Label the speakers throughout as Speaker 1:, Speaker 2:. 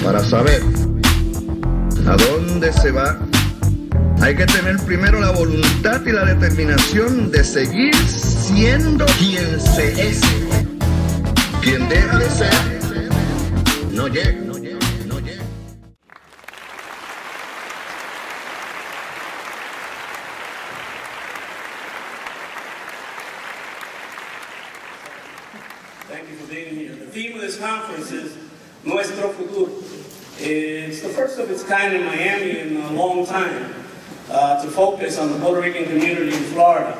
Speaker 1: Para saber a dónde se va, hay que tener primero la voluntad y la determinación de seguir siendo quien se es. Quien deja de ser, no llega.
Speaker 2: Thank you for being here. The theme of this conference is Nuestro Futuro. It's the first of its kind in Miami in a long time to focus on the Puerto Rican community in Florida,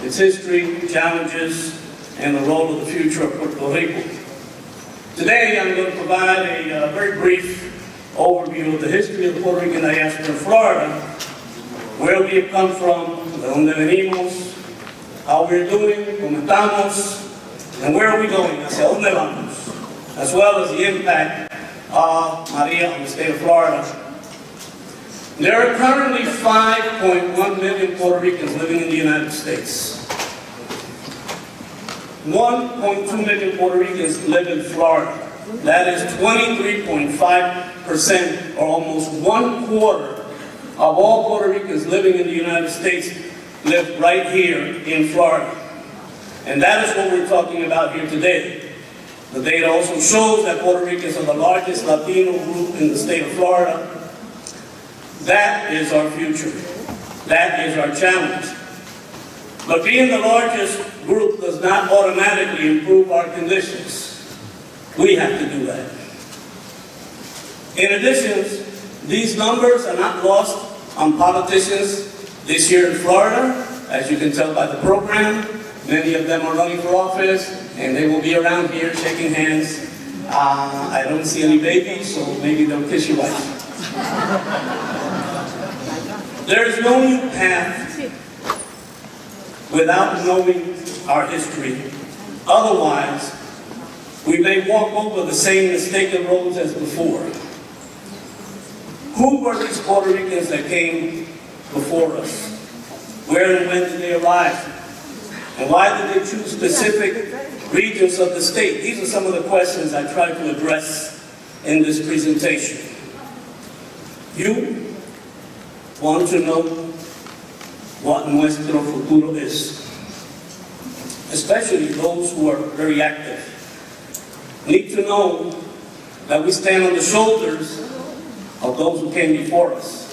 Speaker 2: its history, challenges, and the role of the future of Puerto Rico. Today I'm going to provide a very brief overview of the history of the Puerto Rican diaspora in Florida, where we have come from, de donde venimos, how we're doing, cómo estamos, and where are we going, hacia dónde vamos, as well as the impact of Maria on the state of Florida. There are currently 5.1 million Puerto Ricans living in the United States. 1.2 million Puerto Ricans live in Florida. That is 23.5%, or almost 1/4 of all Puerto Ricans living in the United States live right here in Florida. And that is what we're talking about here today. The data also shows that Puerto Ricans are the largest Latino group in the state of Florida. That is our future. That is our challenge. But being the largest group does not automatically improve our conditions. We have to do that. In addition, these numbers are not lost on politicians this year in Florida, as you can tell by the program. Many of them are running for office, and they will be around here shaking hands. I don't see any babies, so maybe they'll kiss your wife. There is no new path without knowing our history. Otherwise, we may walk over the same mistaken roads as before. Who were these Puerto Ricans that came before us? Where and when did they arrive? And why did they choose specific regions of the state? These are some of the questions I try to address in this presentation. You want to know what Nuestro Futuro is, especially those who are very active. Need to know that we stand on the shoulders of those who came before us.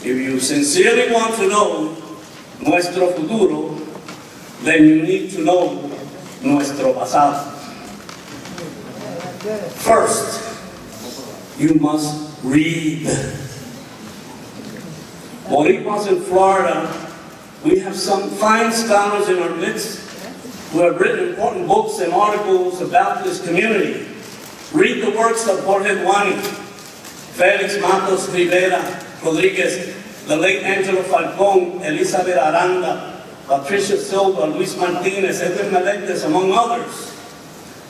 Speaker 2: If you sincerely want to know Nuestro Futuro, then you need to know Nuestro Pasado. First, you must read. Boricuas in Florida, we have some fine scholars in our midst who have written important books and articles about this community. Read the works of Jorge Duani, Felix Matos Rivera Rodriguez, the late Angelo Falcón, Elizabeth Aranda, Patricia Silva, Luis Martinez, Edwin Melendez, among others.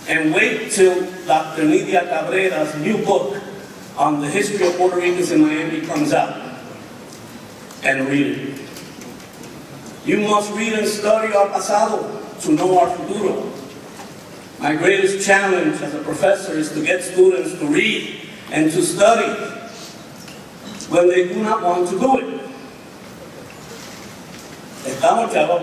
Speaker 2: And wait till Dr. Nidia Cabrera's new book on the history of Puerto Ricans in Miami comes out. And read it. You must read and study our pasado to know our futuro. My greatest challenge as a professor is to get students to read and to study when they do not want to do it. Estamos chavos.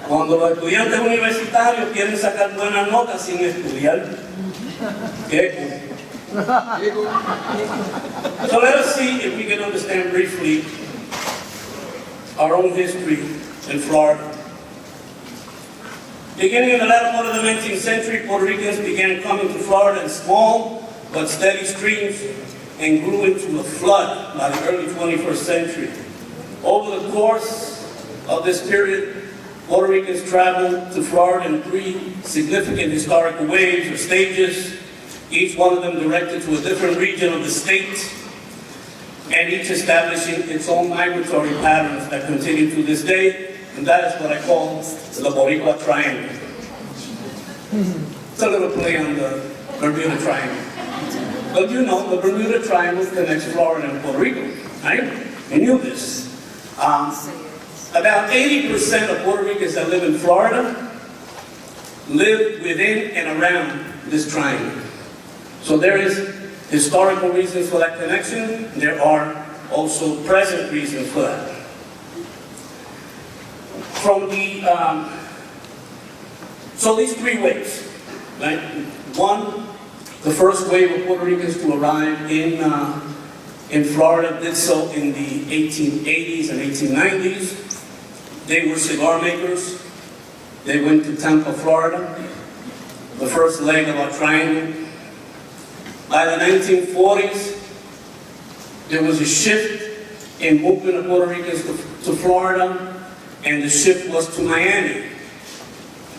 Speaker 2: Cuando los estudiantes universitarios quieren sacar buenas notas sin estudiar, ¿qué? So let us see if we can understand briefly our own history in Florida. Beginning in the latter part of the 19th century, Puerto Ricans began coming to Florida in small but steady streams and grew into a flood by the early 21st century. Over the course of this period, Puerto Ricans traveled to Florida in 3 significant historical waves or stages, each one of them directed to a different region of the state, and each establishing its own migratory patterns that continue to this day, and that is what I call the Boricua Triangle. It's a little play on the Bermuda Triangle. But you know, the Bermuda Triangle connects Florida and Puerto Rico, right? You knew this. About 80% of Puerto Ricans that live in Florida live within and around this triangle. So there is historical reasons for that connection. There are also present reasons for that. From the, so these three waves, right? One, the first wave of Puerto Ricans to arrive in Florida did so in the 1880s and 1890s. They were cigar makers. They went to Tampa, Florida, the first leg of our triangle. By the 1940s, there was a shift in movement of Puerto Ricans to Florida, and the shift was to Miami.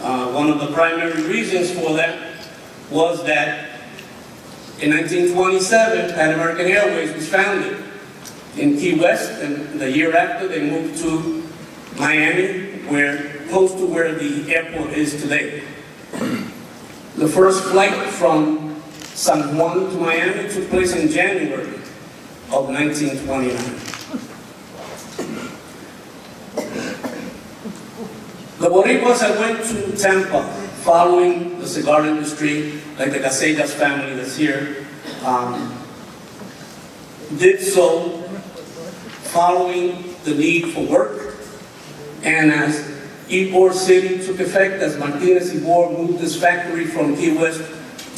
Speaker 2: One of the primary reasons for that was that in 1927, Pan American Airways was founded in Key West, and the year after they moved to Miami, close to where the airport is today. The first flight from San Juan to Miami took place in January of 1929. The Boricuas that went to Tampa following the cigar industry, like the Casellas family that's here, did so following the need for work, and as Ybor City took effect, as Martinez Ybor moved his factory from Key West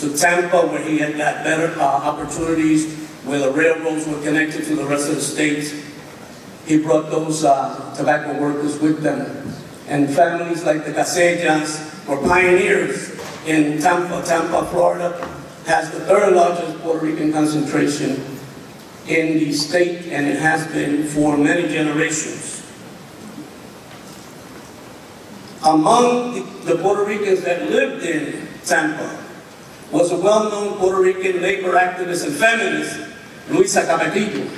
Speaker 2: to Tampa, where he had got better opportunities, where the railroads were connected to the rest of the states, he brought those tobacco workers with them. And families like the Casellas were pioneers in Tampa. Tampa, Florida, has the third largest Puerto Rican concentration in the state, and it has been for many generations. Among the Puerto Ricans that lived in Tampa was a well-known Puerto Rican labor activist and feminist, Luisa Capetillo.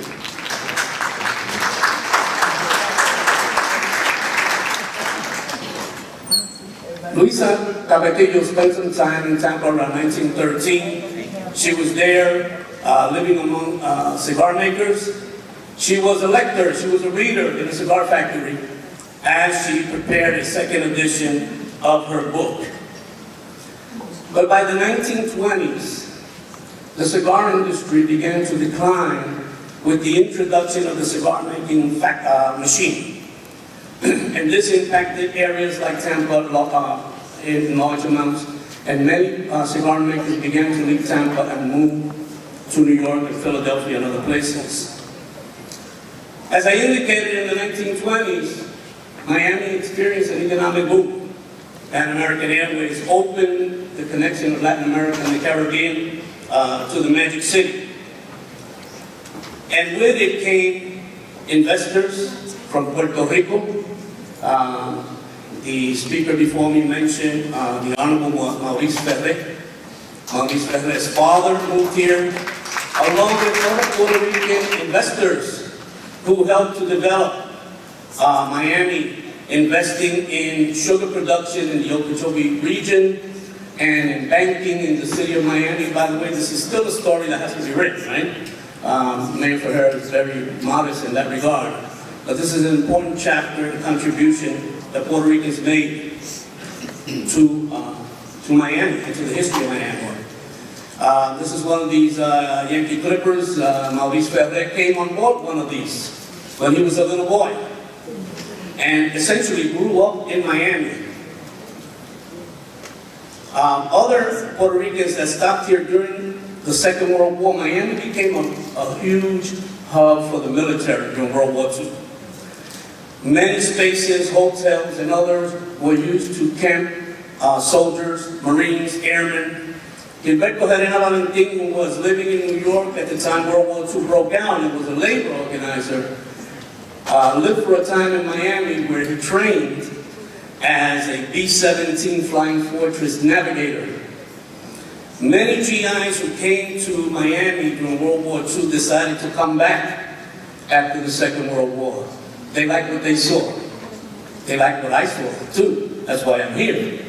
Speaker 2: Luisa Capetillo spent some time in Tampa around 1913. She was there living among cigar makers. She was a lecturer, she was a reader in a cigar factory as she prepared a second edition of her book. But by the 1920s, the cigar industry began to decline with the introduction of the cigar making machine. And this impacted areas like Tampa in large amounts, and many cigar makers began to leave Tampa and move to New York and Philadelphia and other places. As I indicated, in the 1920s, Miami experienced an economic boom. Pan American Airways opened the connection of Latin America and the Caribbean to the Magic City. And with it came investors from Puerto Rico. The speaker before me mentioned the Honorable Maurice Ferrer. Maurice Ferrer's father moved here, along with other Puerto Rican investors who helped to develop Miami, investing in sugar production in the Okeechobee region and in banking in the city of Miami. By the way, this is still a story that has to be written, right? Mayor Ferrer is very modest in that regard. But this is an important chapter and contribution that Puerto Ricans made to Miami and to the history of Miami. This is one of these Yankee Clippers. Maurice Ferrer came on board one of these when he was a little boy, and essentially grew up in Miami. Other Puerto Ricans that stopped here during the Second World War, Miami became a huge hub for the military during World War II. Many spaces, hotels, and others were used to camp soldiers, Marines, airmen. Gilberto Herrera Valentin, who was living in New York at the time World War II broke out and was a labor organizer, lived for a time in Miami where he trained as a B-17 Flying Fortress navigator. Many GIs who came to Miami during World War II decided to come back after the Second World War. They liked what they saw. They liked what I saw, too. That's why I'm here.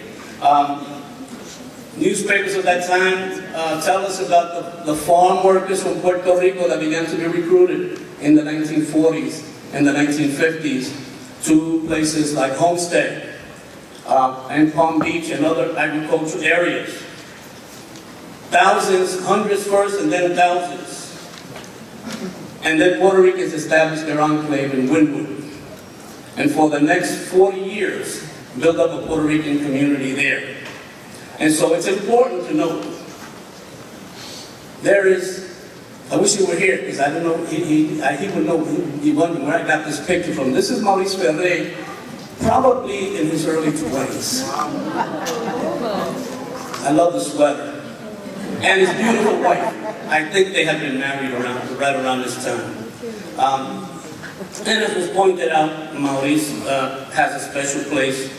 Speaker 2: Newspapers of that time tell us about the farm workers from Puerto Rico that began to be recruited in the 1940s and the 1950s to places like Homestead and Palm Beach and other agricultural areas. Thousands, hundreds first, and then thousands. And then Puerto Ricans established their enclave in Wynwood. And for the next 40 years, built up a Puerto Rican community there. And so it's important to note, there is, I wish he were here, because I don't know, he would know, he wondered where I got this picture from. This is Maurice Ferré, probably in his early 20s. I love the sweater. And his beautiful wife. I think they had been married right around this time. And as was pointed out, Maurice has a special place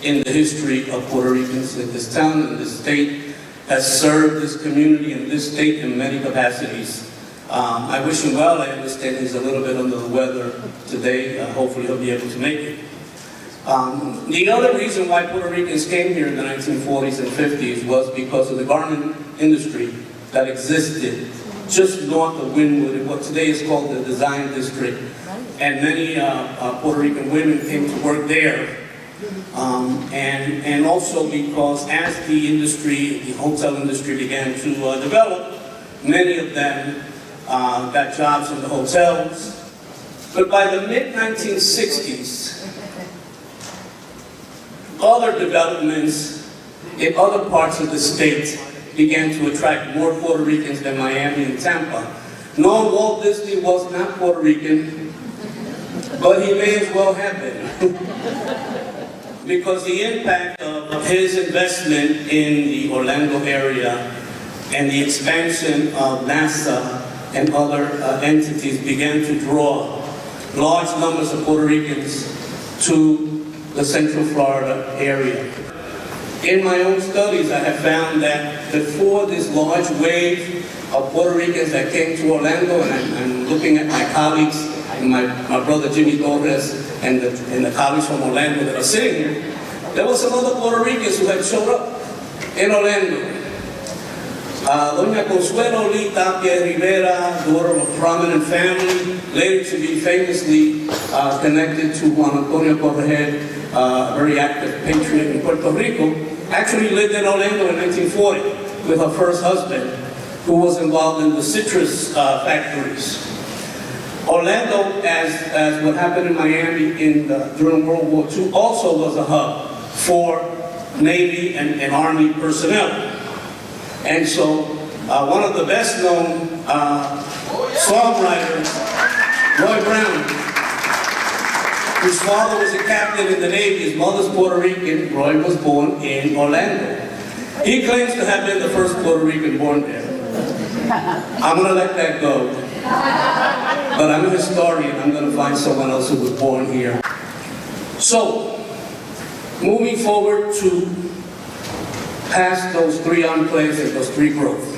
Speaker 2: in the history of Puerto Ricans in this town, in this state, has served this community in this state in many capacities. I wish him well. I understand he's a little bit under the weather today. Hopefully he'll be able to make it. The other reason why Puerto Ricans came here in the 1940s and 50s was because of the garment industry that existed just north of Wynwood, in what today is called the Design District. And many Puerto Rican women came to work there. And also because as the industry, the hotel industry began to develop, many of them got jobs in the hotels. But by the mid-1960s, other developments in other parts of the state began to attract more Puerto Ricans than Miami and Tampa. No, Walt Disney was not Puerto Rican, but he may as well have been. Because the impact of his investment in the Orlando area and the expansion of NASA and other entities began to draw large numbers of Puerto Ricans to the Central Florida area. In my own studies, I have found that before this large wave of Puerto Ricans that came to Orlando, and I'm looking at my colleagues, my brother Jimmy Torres, and the colleagues from Orlando that are sitting here, there were some other Puerto Ricans who had showed up in Orlando. Doña Consuelo Lee Tapia Rivera, daughter of a prominent family, later to be famously connected to Juan Antonio Correger, a very active patriot in Puerto Rico, actually lived in Orlando in 1940 with her first husband, who was involved in the citrus factories. Orlando, as what happened in Miami during World War II, also was a hub for Navy and Army personnel. And so one of the best known songwriters, Roy Brown, whose father was a captain in the Navy, his mother's Puerto Rican, Roy was born in Orlando. He claims to have been the first Puerto Rican born there. I'm going to let that go. But I'm a historian, I'm going to find someone else who was born here. So, moving forward to past those three enclaves and those three growths.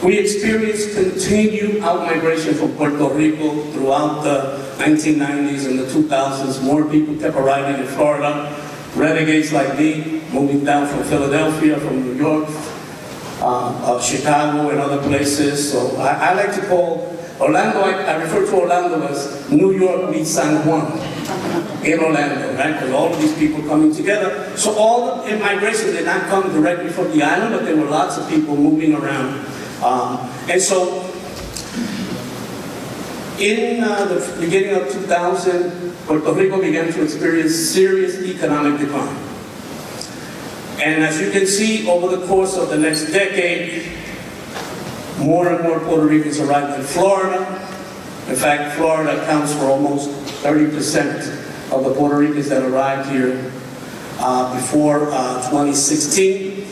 Speaker 2: We experienced continued out-migration from Puerto Rico throughout the 1990s and the 2000s. More people kept arriving in Florida. Renegades like me, moving down from Philadelphia, from New York, Chicago, and other places. So I like to call Orlando, I refer to Orlando as New York meets San Juan in Orlando, right? Because all of these people coming together. So all the immigration did not come directly from the island, but there were lots of people moving around. And so in the beginning of 2000, Puerto Rico began to experience serious economic decline. And as you can see, over the course of the next decade, more and more Puerto Ricans arrived in Florida. In fact, Florida accounts for almost 30% of the Puerto Ricans that arrived here before 2016.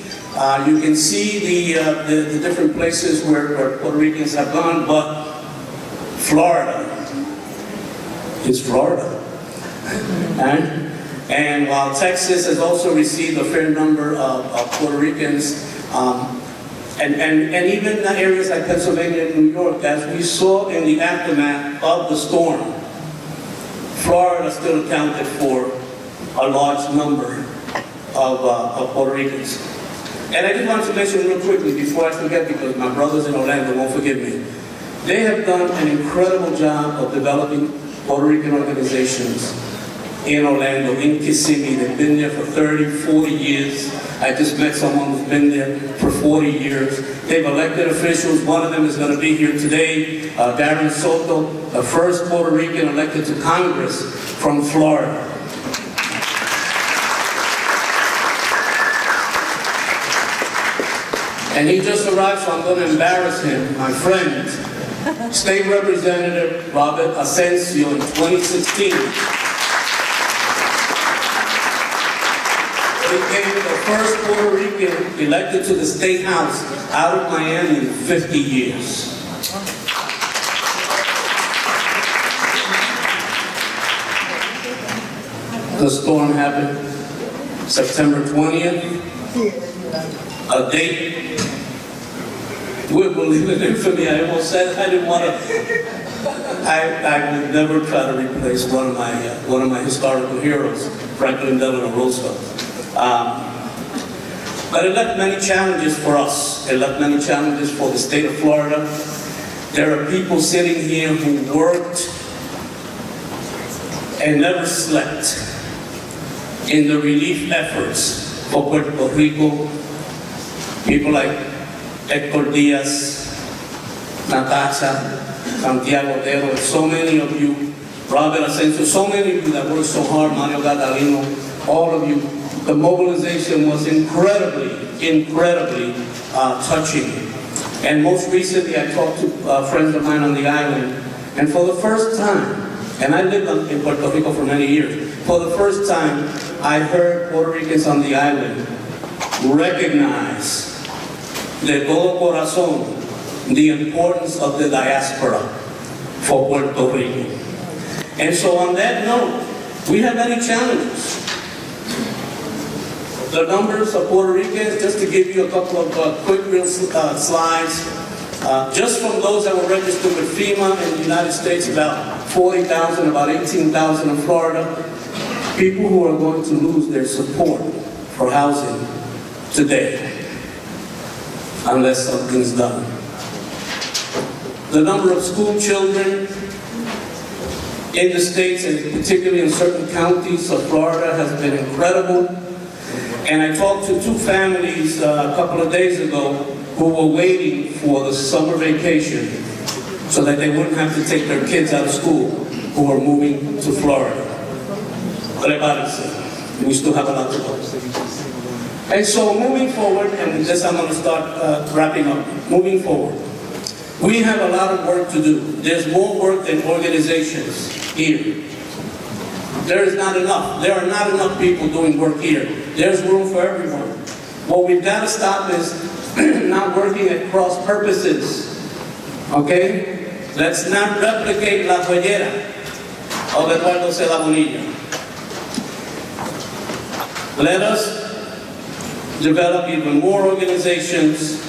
Speaker 2: You can see the different places where Puerto Ricans have gone, but Florida is Florida. And while Texas has also received a fair number of Puerto Ricans, and even areas like Pennsylvania and New York, as we saw in the aftermath of the storm, Florida still accounted for a large number of Puerto Ricans. And I just want to mention real quickly before I forget, because my brothers in Orlando won't forgive me. They have done an incredible job of developing Puerto Rican organizations in Orlando, in Kissimmee. They've been there for 30, 40 years. I just met someone who's been there for 40 years. They've elected officials. One of them is going to be here today, Darren Soto, the first Puerto Rican elected to Congress from Florida. And he just arrived, so I'm going to embarrass him, my friend, State Representative Robert Asensio in 2016. He became the first Puerto Rican elected to the State House out of Miami in 50 years. The storm happened September 20th, a date we believe in infamy. I almost said I didn't want to. I would never try to replace one of my historical heroes, Franklin Delano Roosevelt. But it left many challenges for us. It left many challenges for the state of Florida. There are people sitting here who worked and never slept in the relief efforts for Puerto Rico. People like Héctor Díaz, Natasha, Santiago Otero, so many of you, Robert Asensio, so many of you that worked so hard, Mario Catalino, all of you. The mobilization was incredibly touching. And most recently, I talked to friends of mine on the island, and for the first time, and I lived in Puerto Rico for many years, for the first time, I heard Puerto Ricans on the island recognize de todo corazón the importance of the diaspora for Puerto Rico. And so on that note, we have many challenges. The numbers of Puerto Ricans, just to give you a couple of quick real slides, just from those that were registered with FEMA in the United States, about 40,000, about 18,000 in Florida, people who are going to lose their support for housing today, unless something's done. The number of school children in the states, and particularly in certain counties of Florida, has been incredible. And I talked to two families a couple of days ago who were waiting for the summer vacation so that they wouldn't have to take their kids out of school, who were moving to Florida. We still have a lot to go. And so moving forward, and with this I'm going to start wrapping up. Moving forward, we have a lot of work to do. There's more work than organizations here. There is not enough. There are not enough people doing work here. There's room for everyone. What we've got to stop is not working at cross purposes. Okay? Let's not replicate La Joyera of Eduardo Cela Bonilla. Let us develop even more organizations.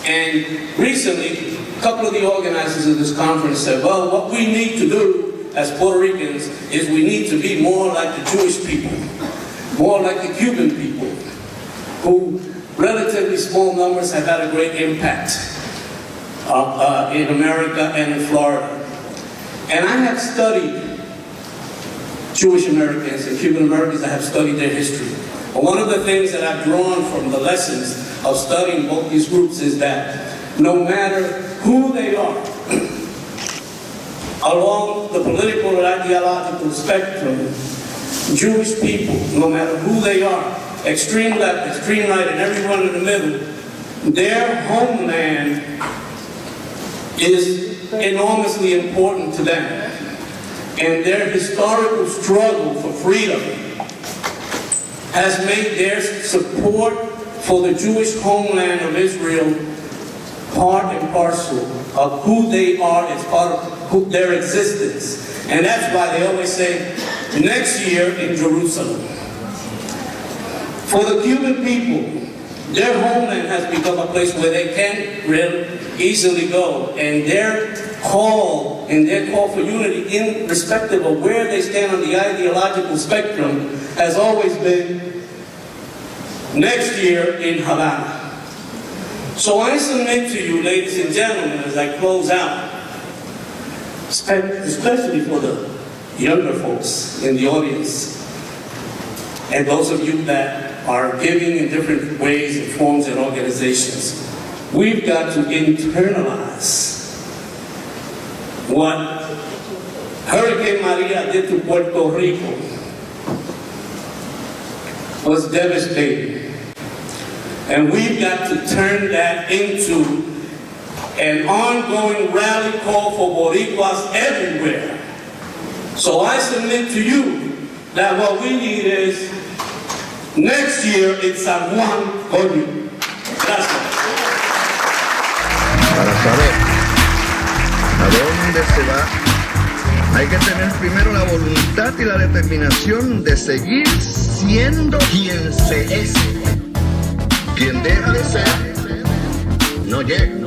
Speaker 2: And recently, a couple of the organizers of this conference said, well, what we need to do as Puerto Ricans is we need to be more like the Jewish people, more like the Cuban people, who relatively small numbers have had a great impact in America and in Florida. And I have studied Jewish Americans and Cuban Americans. I have studied their history. But one of the things that I've drawn from the lessons of studying both these groups is that no matter who they are, along the political and ideological spectrum, Jewish people, no matter who they are, extreme left, extreme right, and everyone in the middle, their homeland is enormously important to them. And their historical struggle for freedom has made their support for the Jewish homeland of Israel part and parcel of who they are as part of their existence. And that's why they always say, next year in Jerusalem. For the Cuban people, their homeland has become a place where they can really easily go. And their call for unity, irrespective of where they stand on the ideological spectrum, has always been next year in Havana. So I submit to you, ladies and gentlemen, as I close out, especially for the younger folks in the audience, and those of you that are giving in different ways and forms and organizations, we've got to internalize what Hurricane Maria did to Puerto Rico. Was devastating. And we've got to turn that into an ongoing rally call for Boricuas everywhere. So I submit to you that what we need is, next year it's San Juan con you. Gracias.
Speaker 1: Para saber a dónde se va, hay que tener primero la voluntad y la determinación de seguir siendo quien se es. Quien deja de ser, no llega.